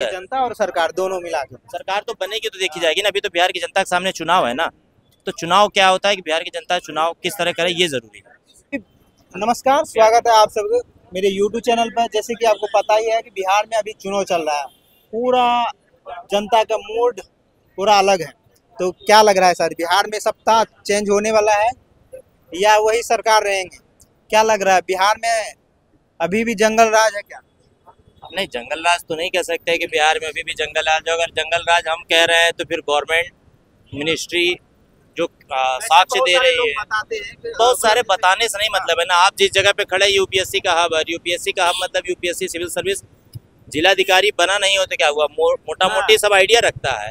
जनता और सरकार दोनों मिला के। सरकार तो बनेगी तो देखी जाएगी ना। अभी तो बिहार की जनता के सामने चुनाव है ना, तो चुनाव क्या होता है कि बिहार की जनता चुनाव किस तरह करे ये जरूरी है। नमस्कार, स्वागत है आप सबको मेरे YouTube चैनल पर। जैसे कि आपको पता ही है कि बिहार में अभी चुनाव चल रहा है, पूरा जनता का मूड पूरा अलग है। तो क्या लग रहा है सर, बिहार में सत्ता चेंज होने वाला है या वही सरकार रहेंगे? क्या लग रहा है, बिहार में अभी भी जंगल राज है क्या? नहीं, जंगल राज तो नहीं कह सकते कि बिहार में अभी भी जंगल राज है। अगर जंगल राज हम कह रहे हैं तो फिर गवर्नमेंट मिनिस्ट्री जो साक्ष्य दे रही है, बहुत सारे बताने से नहीं मतलब है ना। आप जिस जगह पे खड़े यूपीएससी का हब है, यूपीएससी का हब मतलब यूपीएससी सिविल सर्विस जिलाधिकारी बना नहीं हो तो क्या हुआ, मोटा मोटी सब आइडिया रखता है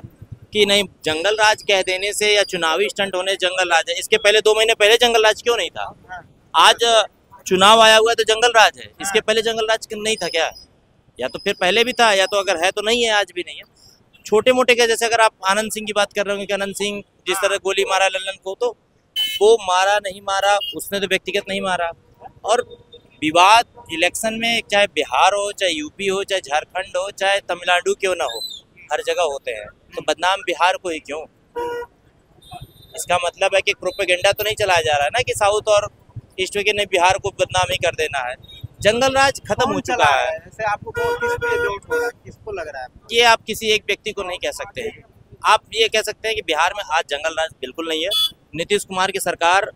कि नहीं जंगल राज कह देने से या चुनावी स्टंट होने से जंगल राज है। इसके पहले 2 महीने पहले जंगल राज क्यों नहीं था? आज चुनाव आया हुआ है तो जंगल राज है, इसके पहले जंगल राज नहीं था क्या? या तो फिर पहले भी था, या तो अगर है तो नहीं है, आज भी नहीं है। छोटे मोटे के जैसे अगर आप आनंद सिंह की बात कर रहे हो कि आनंद सिंह जिस तरह गोली मारा लल्लन को, तो वो मारा नहीं मारा, उसने तो व्यक्तिगत नहीं मारा। और विवाद इलेक्शन में चाहे बिहार हो, चाहे यूपी हो, चाहे झारखंड हो, चाहे तमिलनाडु क्यों ना हो, हर जगह होते हैं। तो बदनाम बिहार को ही क्यों? इसका मतलब है कि प्रोपेगेंडा तो नहीं चलाया जा रहा है ना कि साउथ और ईस्ट के ने बिहार को बदनाम ही कर देना है। जंगल राज खत्म हो चुका है। ऐसे आपको किसको लग रहा है? ये आप किसी एक व्यक्ति को नहीं कह सकते हैं। आप ये कह सकते हैं कि बिहार में आज जंगल राज बिल्कुल नहीं है। नीतीश कुमार की सरकार,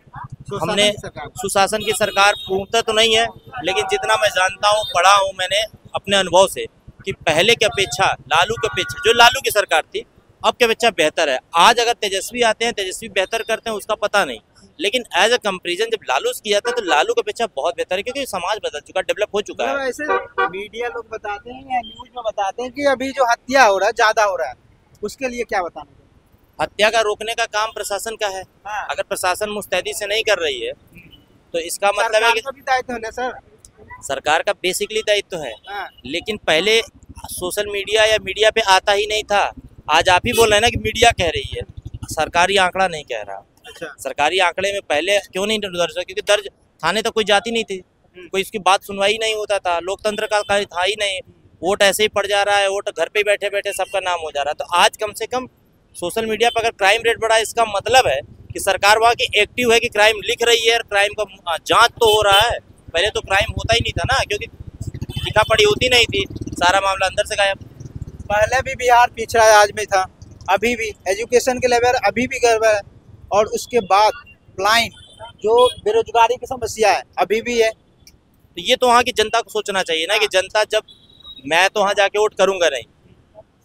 हमने सुशासन की सरकार पूर्णतः तो नहीं है, लेकिन जितना मैं जानता हूँ, पढ़ा हूँ मैंने अपने अनुभव से कि पहले की अपेक्षा, लालू की अपेक्षा, जो लालू की सरकार थी अब की अपेक्षा बेहतर है। आज अगर तेजस्वी आते हैं, तेजस्वी बेहतर करते हैं उसका पता नहीं, लेकिन एज अ कंपेरिजन जब लालू किया था तो लालू की अपेक्षा बहुत बेहतर है, क्योंकि समाज बदल चुका, डेवलप हो चुका है। ऐसे मीडिया लोग बताते हैं या न्यूज में बताते हैं कि अभी जो हत्या हो रहा है ज्यादा हो रहा है, उसके लिए क्या बताना? हत्या का रोकने का काम प्रशासन का है। अगर प्रशासन मुस्तैदी से नहीं कर रही है तो इसका मतलब है कि दायित्व है सर, सरकार का बेसिकली दायित्व है। लेकिन पहले सोशल मीडिया या मीडिया पे आता ही नहीं था। आज आप ही बोल रहे हैं ना कि मीडिया कह रही है, सरकारी आंकड़ा नहीं कह रहा। अच्छा। सरकारी आंकड़े में पहले क्यों नहीं दर्ज हुआ? क्योंकि दर्ज थाने तक कोई जाती नहीं थी, कोई इसकी बात सुनवाई नहीं होता था, लोकतंत्र का कार्य था ही नहीं। वोट ऐसे ही पड़ जा रहा है, वोट घर पे बैठे बैठे सबका नाम हो जा रहा है। तो आज कम से कम सोशल मीडिया पर अगर क्राइम रेट बढ़ा है, इसका मतलब है कि सरकार वहाँ की एक्टिव है कि क्राइम लिख रही है और क्राइम का जांच तो हो रहा है। पहले तो क्राइम होता ही नहीं था ना, क्योंकि लिखा पढ़ी होती नहीं थी, सारा मामला अंदर से गायब। पहले भी बिहार पिछड़ा आज में था, अभी भी एजुकेशन के लेवल अभी भी गड़बड़ है, और उसके बाद ब्लाइंड जो बेरोजगारी की समस्या है अभी भी है। तो ये तो वहाँ की जनता को सोचना चाहिए ना कि जनता, जब मैं तो वहाँ जाके वोट करूँगा नहीं,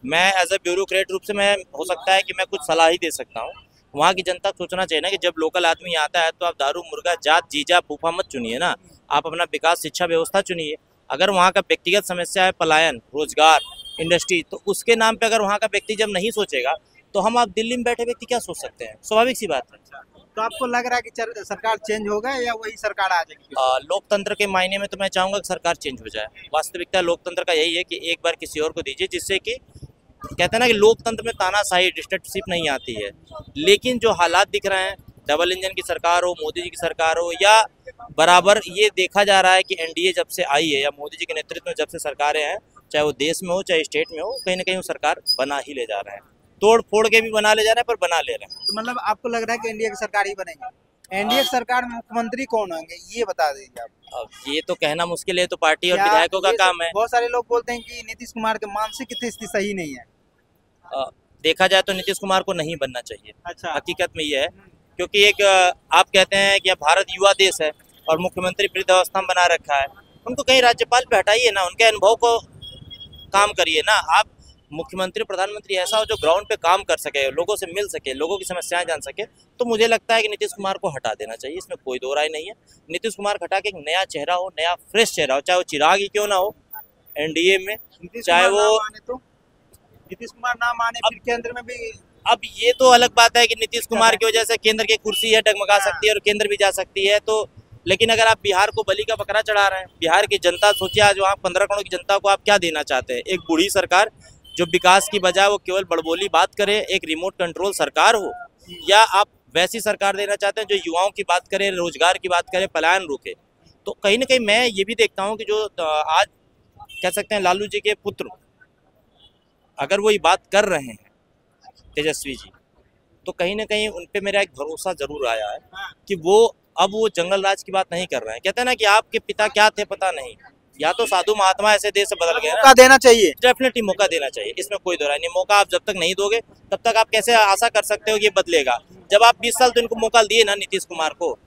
मैं एज ए ब्यूरोक्रेट रूप से मैं हो सकता है कि मैं कुछ सलाह ही दे सकता हूँ। वहाँ की जनता को सोचना चाहिए ना कि जब लोकल आदमी आता है तो आप दारू मुर्गा जात जीजा फूफा मत चुनिए ना, आप अपना विकास शिक्षा व्यवस्था चुनिए। अगर वहाँ का व्यक्तिगत समस्या है पलायन, रोजगार, इंडस्ट्री, तो उसके नाम पे अगर वहाँ का व्यक्ति जब नहीं सोचेगा तो हम आप दिल्ली में बैठे व्यक्ति क्या सोच सकते हैं? स्वाभाविक सी बात है। तो आपको लग रहा है कि सरकार चेंज होगा या वही सरकार आ जाएगी? लोकतंत्र के मायने में तो मैं चाहूँगा कि सरकार चेंज हो जाए। वास्तविकता लोकतंत्र का यही है कि एक बार किसी और को दीजिए, जिससे कि कहते हैं ना कि लोकतंत्र में तानाशाही, डिक्टेटरशिप नहीं आती है। लेकिन जो हालात दिख रहे हैं, डबल इंजन की सरकार हो, मोदी जी की सरकार हो, या बराबर ये देखा जा रहा है कि एनडीए जब से आई है या मोदी जी के नेतृत्व में जब से सरकारें हैं, चाहे वो देश में हो चाहे स्टेट में हो, कहीं ना कहीं वो सरकार बना ही ले जा रहे हैं। तोड़ फोड़ के भी बना ले जा रहे हैं, पर बना ले रहे हैं। तो मतलब आपको लग रहा है कि एनडीए की सरकार ही बनेगी? एनडीए की सरकार में मुख्यमंत्री कौन होंगे ये बता दीजिए आप। अब ये तो कहना मुश्किल है, तो पार्टी और विधायकों का काम है। बहुत सारे लोग बोलते हैं कि नीतीश कुमार के मानसिक स्थिति सही नहीं है। देखा जाए तो नीतीश कुमार को नहीं बनना चाहिए। अच्छा। हकीकत में ये है, क्योंकि एक आप कहते हैं कि भारत युवा देश है और मुख्यमंत्री वृद्धावस्था में बना रखा है, उनको कहीं राज्यपाल पे हटाइए ना, उनके अनुभव को काम करिए ना। आप मुख्यमंत्री प्रधानमंत्री ऐसा हो जो ग्राउंड पे काम कर सके, लोगों से मिल सके, लोगों की समस्याएं जान सके। तो मुझे लगता है कि नीतीश कुमार को हटा देना चाहिए, इसमें कोई दो राय नहीं है। नीतीश कुमार हटा के एक नया चेहरा हो, नया फ्रेश चेहरा हो, चाहे वो चिराग ही क्यों ना हो एनडीए में, चाहे वो नीतीश कुमार ना माने फिर केंद्र में भी। अब ये तो अलग बात है कि नीतीश कुमार की वजह से केंद्र की कुर्सी है डगमगा सकती है और केंद्र भी जा सकती है। तो लेकिन अगर आप बिहार को बलि का बकरा चढ़ा रहे हैं, बिहार की जनता, सोचिए आज वहाँ 15 करोड़ की जनता को आप क्या देना चाहते हैं? एक बूढ़ी सरकार जो विकास की बजाय वो केवल बड़बोली बात करे, एक रिमोट कंट्रोल सरकार हो, या आप वैसी सरकार देना चाहते हैं जो युवाओं की बात करे, रोजगार की बात करे, पलायन रोके? तो कहीं ना कहीं मैं ये भी देखता हूँ कि जो आज कह सकते हैं लालू जी के पुत्र अगर वो ये बात कर रहे हैं तेजस्वी जी, तो कहीं ना कहीं उन पे मेरा एक भरोसा जरूर आया है कि वो अब वो जंगल राज की बात नहीं कर रहे हैं। कहते हैं ना कि आपके पिता क्या थे पता नहीं, या तो साधु महात्मा ऐसे देश से बदल गए ना। मौका देना चाहिए। डेफिनेटली मौका देना चाहिए, इसमें कोई दो राय नहीं। मौका आप जब तक नहीं दोगे तब तक आप कैसे आशा कर सकते हो कि ये बदलेगा। जब आप 20 साल तो इनको मौका दिए ना नीतीश कुमार को,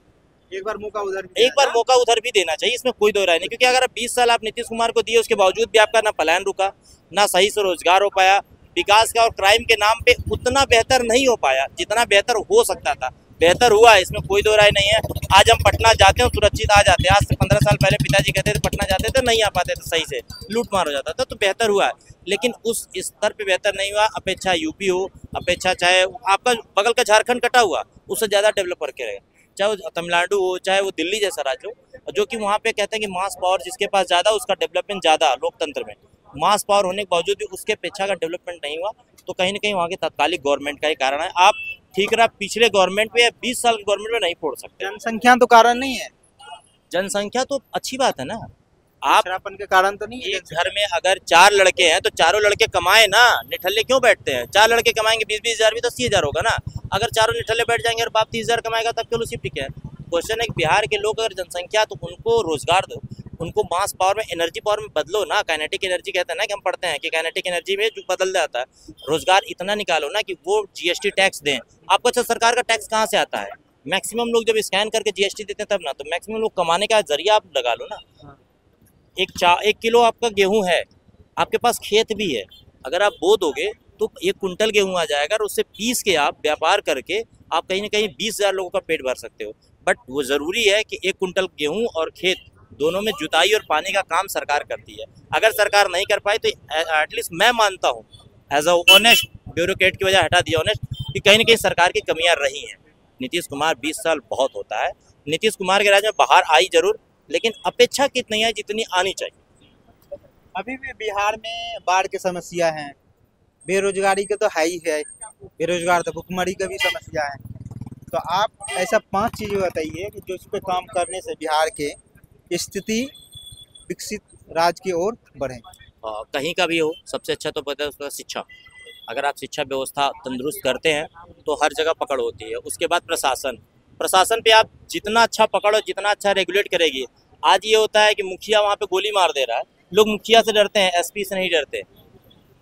एक बार मौका उधर भी देना चाहिए, इसमें कोई दो राय नहीं। क्योंकि अगर 20 साल आप नीतीश कुमार को दिए, उसके बावजूद भी आपका ना पलायन रुका, ना सही से रोजगार हो पाया, विकास का और क्राइम के नाम पे उतना बेहतर नहीं हो पाया जितना बेहतर हो सकता था। बेहतर हुआ है, इसमें कोई दो राय नहीं है। आज हम पटना जाते हैं सुरक्षित आ जाते हैं। आज से 15 साल पहले पिताजी कहते थे पटना जाते थे नहीं आ पाते थे, सही से लूट मार हो जाता था, तो बेहतर हुआ है। लेकिन उस स्तर पे बेहतर नहीं हुआ। अपेक्षा यूपी हो, अपेक्षा चाहे आपका बगल का झारखंड कटा हुआ, उससे ज़्यादा डेवलप करके रहेगा। चाहे वो तमिलनाडु हो, चाहे वो दिल्ली जैसा राज्य हो, जो कि वहाँ पे कहते हैं कि मास पावर जिसके पास ज़्यादा उसका डेवलपमेंट ज़्यादा। लोकतंत्र में मास पावर होने के बावजूद भी उसके अपेक्षा का डेवलपमेंट नहीं हुआ, तो कहीं ना कहीं वहाँ के तात्कालिक गवर्नमेंट का ही कारण है। आप ठीक रहा पिछले गवर्नमेंट पे या 20 साल के गवर्नमेंट में नहीं फोड़ सकते। जनसंख्या तो कारण नहीं है। जनसंख्या तो अच्छी बात है ना। आप के कारण तो नहीं है। एक घर में अगर 4 लड़के हैं तो चारों लड़के कमाए ना, निठल्ले क्यों बैठते हैं? 4 लड़के कमाएंगे 20-20 हज़ार भी तो 80,000 होगा ना। अगर चारों निठल्ले बैठ जाएंगे और बाप 30,000 कमाएगा तब क्यों उसी है। क्वेश्चन है कि बिहार के लोग अगर जनसंख्या तो उनको रोजगार दो, उनको मास पावर में एनर्जी पावर में बदलो ना। काइनेटिक एनर्जी कहते हैं ना कि हम पढ़ते हैं कि काइनेटिक एनर्जी में जो बदल जाता है। रोजगार इतना निकालो ना कि वो जीएसटी टैक्स दें। आपको अच्छा सरकार का टैक्स कहाँ से आता है? मैक्सिमम लोग जब स्कैन करके जीएसटी देते हैं तब ना, तो मैक्सिमम लोग कमाने का जरिया आप लगा लो ना। एक किलो आपका गेहूं है, आपके पास खेत भी है, अगर आप बो दोगे तो 1 कुंटल गेहूं आ जाएगा और उससे पीस के आप व्यापार करके आप कहीं ना कहीं 20,000 लोगों का पेट भर सकते हो। बट वो ज़रूरी है कि 1 कुंटल गेहूं और खेत दोनों में जुताई और पानी का काम सरकार करती है। अगर सरकार नहीं कर पाई तो एटलीस्ट मैं मानता हूँ एज अ ऑनेस्ट, ब्यूरोक्रेट की वजह हटा दिया ऑनेस्ट, कि कहीं ना कहीं सरकार की कमियां रही हैं। नीतीश कुमार 20 साल बहुत होता है। नीतीश कुमार के राज्य में बाहर आई जरूर, लेकिन अपेक्षा कितनी है जितनी आनी चाहिए। अभी भी बिहार में बाढ़ की समस्या है, बेरोजगारी के तो है ही है, बेरोजगार तो भुखमरी का भी समस्या है। तो आप ऐसा 5 चीज़ें बताइए कि जो इस पे काम करने से बिहार के स्थिति विकसित राज्य की ओर बढ़े। कहीं का भी हो, सबसे अच्छा तो पता है उसका शिक्षा। अगर आप शिक्षा व्यवस्था तंदुरुस्त करते हैं तो हर जगह पकड़ होती है। उसके बाद प्रशासन पे आप जितना अच्छा पकड़ो, जितना अच्छा रेगुलेट करेगी। आज ये होता है कि मुखिया वहाँ पे गोली मार दे रहा है, लोग मुखिया से डरते हैं, एसपी से नहीं डरते।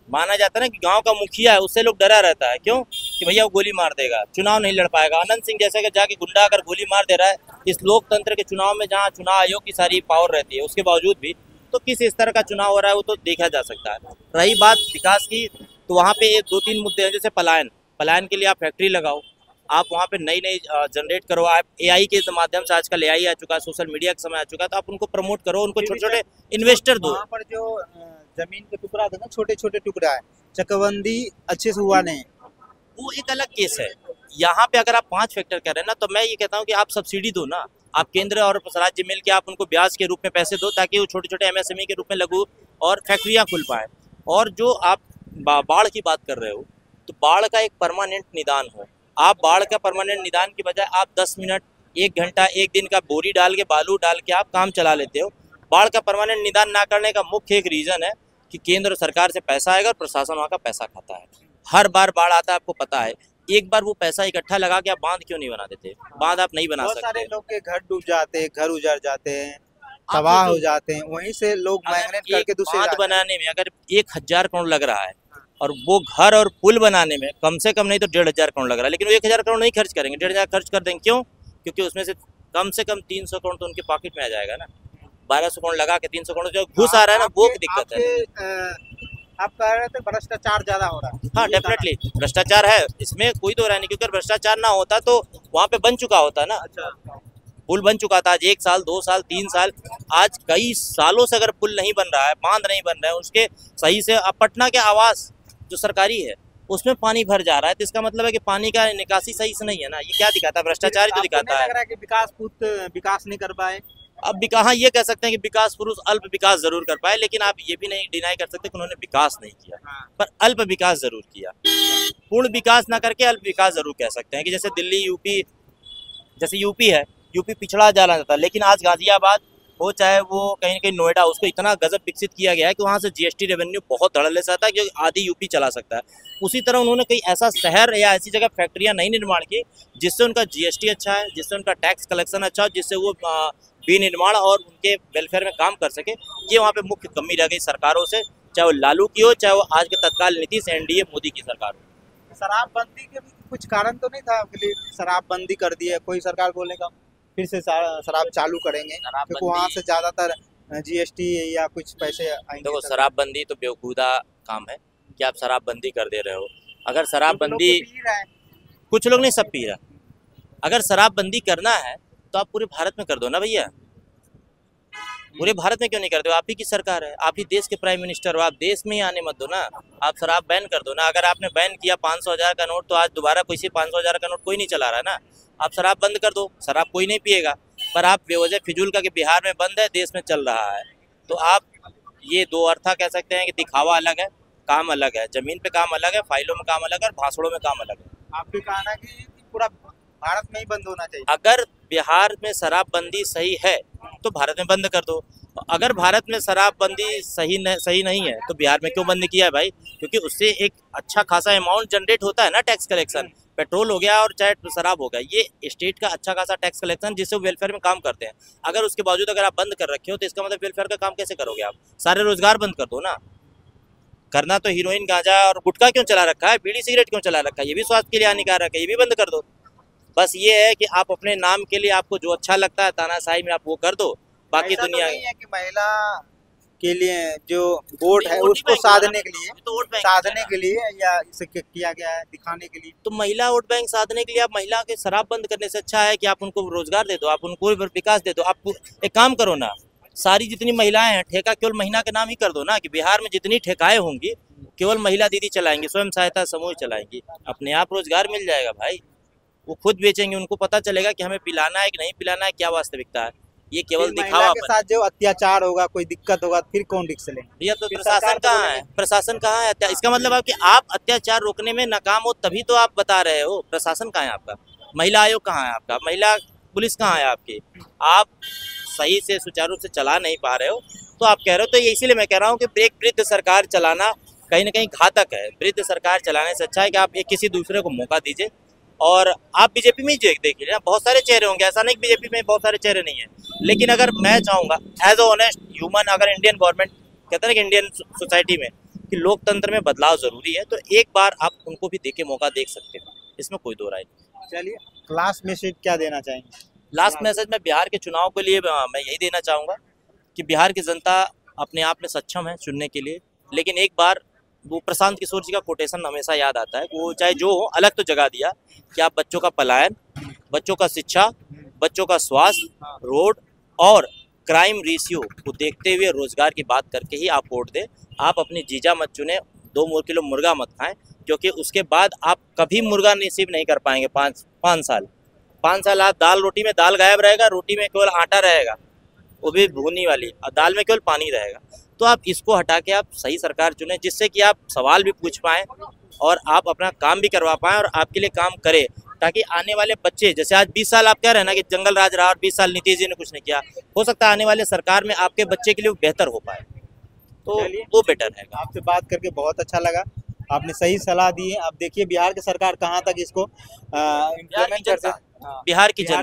माना जाता है ना कि गांव का मुखिया है उससे लोग डरा रहता है, क्यों? कि भैया वो गोली मार देगा, चुनाव नहीं लड़ पाएगा। अनंत सिंह जैसे कि जाके गुंडा अगर गोली मार दे रहा है इस लोकतंत्र के चुनाव में, जहाँ चुनाव आयोग की सारी पावर रहती है, उसके बावजूद भी तो किस स्तर का चुनाव हो रहा है वो तो देखा जा सकता है। रही बात विकास की, तो वहाँ पे 2-3 मुद्दे हैं। जैसे पलायन के लिए आप फैक्ट्री लगाओ, आप वहाँ पे नई जनरेट करो। आप एआई के माध्यम से, आजकल एआई आ चुका है, सोशल मीडिया का समय आ चुका है, तो आप उनको प्रमोट करो, उनको छोटे-छोटे इन्वेस्टर दो। वहाँ पर जो जमीन के टुकड़ा था ना, छोटे-छोटे टुकड़ा है, चकबंदी अच्छे से हुआ नहीं, वो एक अलग केस है। यहाँ पे अगर आप 5 फैक्टर कर रहे हैं ना, तो मैं ये कहता हूँ कि आप सब्सिडी दो ना। आप केंद्र और राज्य मिल के आप उनको ब्याज के रूप में पैसे दो, ताकि वो छोटे-छोटे एमएसएमई के रूप में लघु और फैक्ट्रियाँ खुल पाए। और जो आप बाढ़ की बात कर रहे हो, तो बाढ़ का एक परमानेंट निदान हो। आप बाढ़ का परमानेंट निदान की बजाय आप 10 मिनट, 1 घंटा, 1 दिन का बोरी डाल के, बालू डाल के आप काम चला लेते हो। बाढ़ का परमानेंट निदान ना करने का मुख्य एक रीज़न है कि केंद्र सरकार से पैसा आएगा और प्रशासन वहाँ का पैसा खाता है। हर बार बाढ़ आता है, आपको पता है। एक बार वो पैसा इकट्ठा लगा के आप बांध क्यों नहीं बना देते? बांध आप नहीं बना सकते। बहुत सारे लोग के घर डूब जाते हैं, घर उजड़ जाते हैं, तबाह हो जाते हैं, वहीं से लोग माइग्रेट करके दूसरे बांध बनाने में अगर 1,000 करोड़ लग रहा है और वो घर और पुल बनाने में कम से कम नहीं तो 1,500 करोड़ लग रहा है, लेकिन वो 1,000 करोड़ नहीं खर्च करेंगे, 1,500 खर्च कर देंगे। क्यों? क्योंकि उसमें से कम 300 करोड़ तो उनके पॉकेट में आ जाएगा ना। 1,200 करोड़ लगा के 300 करोड़ जो घुस आ रहा है ना, वो दिक्कत है। आप कह रहे थे भ्रष्टाचार ज्यादा हो रहा है। हाँ, डेफिनेटली भ्रष्टाचार है, इसमें कोई दो राय नहीं। क्योंकि भ्रष्टाचार ना होता तो वहाँ पे बन चुका होता ना। अच्छा, पुल बन चुका था आज 1 साल, 2 साल, 3 साल, आज कई सालों से अगर पुल नहीं बन रहा है, बांध नहीं बन रहा है उसके सही से। अब पटना के आवास जो सरकारी है उसमें पानी भर जा रहा है, तो इसका मतलब है कि पानी का निकासी सही से नहीं है ना। ये क्या दिखाता है? भ्रष्टाचार ही तो दिखाता है। लग रहा है कि विकास नहीं कर पाए। अब हाँ, ये कह सकते हैं कि विकास पुरुष अल्प विकास जरूर कर पाए, लेकिन आप ये भी नहीं डिनाई कर सकते कि उन्होंने विकास नहीं किया। पर अल्प विकास जरूर किया। पूर्ण विकास ना करके अल्प विकास जरूर कह सकते हैं। कि जैसे दिल्ली, यूपी, जैसे यूपी है, यूपी पिछड़ा जाना जाता है, लेकिन आज गाजियाबाद हो, चाहे वो कहीं ना कहीं नोएडा, उसको इतना गजब विकसित किया गया है कि वहाँ से जीएसटी रेवेन्यू बहुत धड़ल्ले से आता है, क्योंकि आधी यूपी चला सकता है। उसी तरह उन्होंने कई ऐसा शहर या ऐसी जगह फैक्ट्रियाँ नहीं निर्माण की जिससे उनका जीएसटी अच्छा है, जिससे उनका टैक्स कलेक्शन अच्छा हो, जिससे वो विनिर्माण और उनके वेलफेयर में काम कर सके। ये वहाँ पे मुख्य कमी रह गई सरकारों से, चाहे वो लालू की हो, चाहे वो आज के तत्काल नीतीश एनडीए मोदी की सरकार हो। शराबबंदी के भी कुछ कारण तो नहीं था आपके लिए? शराबबंदी कर दी है, कोई सरकार बोलेगा फिर से शराब चालू करेंगे, क्योंकि वहाँ से ज्यादातर जीएसटी या कुछ पैसे आएंगे। देखो, शराबबंदी तो बेवकूफ़ा काम है कि आप शराबबंदी कर दे रहे हो। अगर शराबबंदी, कुछ लोग नहीं, सब पी रहा। अगर शराबबंदी करना है तो आप पूरे भारत में कर दो ना भैया। पूरे भारत में क्यों नहीं करते हो? आप ही की सरकार है, आप ही देश के प्राइम मिनिस्टर हो, आप देश में ही आने मत दो ना, आप शराब बैन कर दो ना। अगर आपने बैन किया 500,000 का नोट, तो आज दोबारा कोई से 500,000 का नोट कोई नहीं चला रहा है ना। आप शराब बंद कर दो, शराब कोई नहीं पिएगा। पर आप बेवजह फिजूल का कि बिहार में बंद है, देश में चल रहा है, तो आप ये दो अर्थात कह सकते हैं कि दिखावा अलग है, काम अलग है। जमीन पे काम अलग है, फाइलों में काम अलग है, और भाषणों में काम अलग है। आपके कहना है कि पूरा भारत में ही बंद होना चाहिए? अगर बिहार में शराबबंदी सही है तो भारत में बंद कर दो। अगर भारत में शराबबंदी सही नहीं है तो बिहार में क्यों बंद किया है भाई? क्योंकि उससे एक अच्छा खासा अमाउंट जनरेट होता है ना, टैक्स कलेक्शन। पेट्रोल हो गया और चाहे शराब हो गया, ये स्टेट का अच्छा खासा टैक्स कलेक्शन, जिससे वेलफेयर में काम करते हैं। अगर उसके बावजूद अगर आप बंद कर रखे हो तो इसका मतलब वेलफेयर का काम कैसे करोगे आप? सारे रोजगार बंद कर दो ना। करना तो हीरोइन, गांजा और गुटखा क्यों चला रखा है, बीड़ी सिगरेट क्यों चला रखा है? ये भी स्वास्थ्य के लिए हानिकारक है, ये भी बंद कर दो। बस ये है कि आप अपने नाम के लिए आपको जो अच्छा लगता है तानाशाही में आप वो कर दो, बाकी दुनिया तो नहीं है कि महिला के लिए जो वोट है उसको साधने के लिए या इसे किया गया है दिखाने के लिए। तो महिला वोट बैंक साधने के लिए आप महिला के शराब बंद करने से अच्छा है कि आप उनको रोजगार दे दो, आप उनको विकास दे दो। आप एक काम करो ना, सारी जितनी महिलाएं हैं ठेका केवल महिला के नाम ही कर दो ना, कि बिहार में जितनी ठेकाएं होंगी केवल महिला दीदी चलाएंगी, स्वयं सहायता समूह चलाएंगी, अपने आप रोजगार मिल जाएगा भाई। वो खुद बेचेंगे, उनको पता चलेगा कि हमें पिलाना है कि नहीं पिलाना है, क्या वास्तविकता है। ये केवल दिखावा के साथ जो अत्याचार होगा, कोई दिक्कत होगा, फिर कौन रिस्क लेंगे? भैया तो प्रशासन कहाँ है? प्रशासन कहाँ है? इसका मतलब है कि आप अत्याचार रोकने में नाकाम हो, तभी तो आप बता रहे हो। प्रशासन कहाँ है आपका? महिला आयोग कहाँ है आपका? महिला पुलिस कहाँ है आपकी? आप सही से सुचारू रूप से चला नहीं पा रहे हो तो आप कह रहे हो। तो ये इसीलिए मैं कह रहा हूँ कि एक वृद्ध सरकार चलाना कहीं ना कहीं घातक है। वृद्ध सरकार चलाने से अच्छा है कि आप एक किसी दूसरे को मौका दीजिए। और आप बीजेपी में ही देखिए ना, बहुत सारे चेहरे होंगे, ऐसा नहीं कि बीजेपी में बहुत सारे चेहरे नहीं है। लेकिन अगर मैं चाहूँगा एज अ ऑनेस्ट ह्यूमन, अगर इंडियन गवर्नमेंट कहते हैं कि इंडियन सोसाइटी में कि लोकतंत्र में बदलाव जरूरी है, तो एक बार आप उनको भी देके मौका देख सकते हो, इसमें कोई दो राय नहीं। चलिए, लास्ट मैसेज क्या देना चाहेंगे? लास्ट मैसेज मैं बिहार के चुनाव के लिए मैं यही देना चाहूँगा कि बिहार की जनता अपने आप में सक्षम है चुनने के लिए। लेकिन एक बार वो प्रशांत किशोर जी का कोटेशन हमेशा याद आता है, वो चाहे जो हो अलग तो जगा दिया कि आप बच्चों का पलायन, बच्चों का शिक्षा, बच्चों का स्वास्थ्य, रोड और क्राइम रेशियो को देखते हुए रोजगार की बात करके ही आप वोट दें। आप अपनी जीजा मत चुने, 2 किलो मुर्गा मत खाएं, क्योंकि उसके बाद आप कभी मुर्गा नसीब नहीं कर पाएंगे। 5 साल आप दाल रोटी में दाल गायब रहेगा, रोटी में केवल आटा रहेगा, वो भी भुनी वाली, और दाल में केवल पानी रहेगा। तो आप इसको हटा के आप सही सरकार चुनें, जिससे कि आप सवाल भी पूछ पाएँ और आप अपना काम भी करवा पाएँ और आपके लिए काम करें, ताकि आने वाले बच्चे, जैसे आज 20 साल आप कह रहे हैं ना कि जंगल राज रहा और 20 साल नीतीश जी ने कुछ नहीं किया, हो सकता है आने वाले सरकार में आपके बच्चे के लिए बेहतर हो पाए, तो वो बेटर है। आपसे बात करके बहुत अच्छा लगा, आपने सही सलाह दी है। अब देखिए बिहार की सरकार कहाँ तक इसको इम्प्लीमेंट करते हैं। बिहार की जनता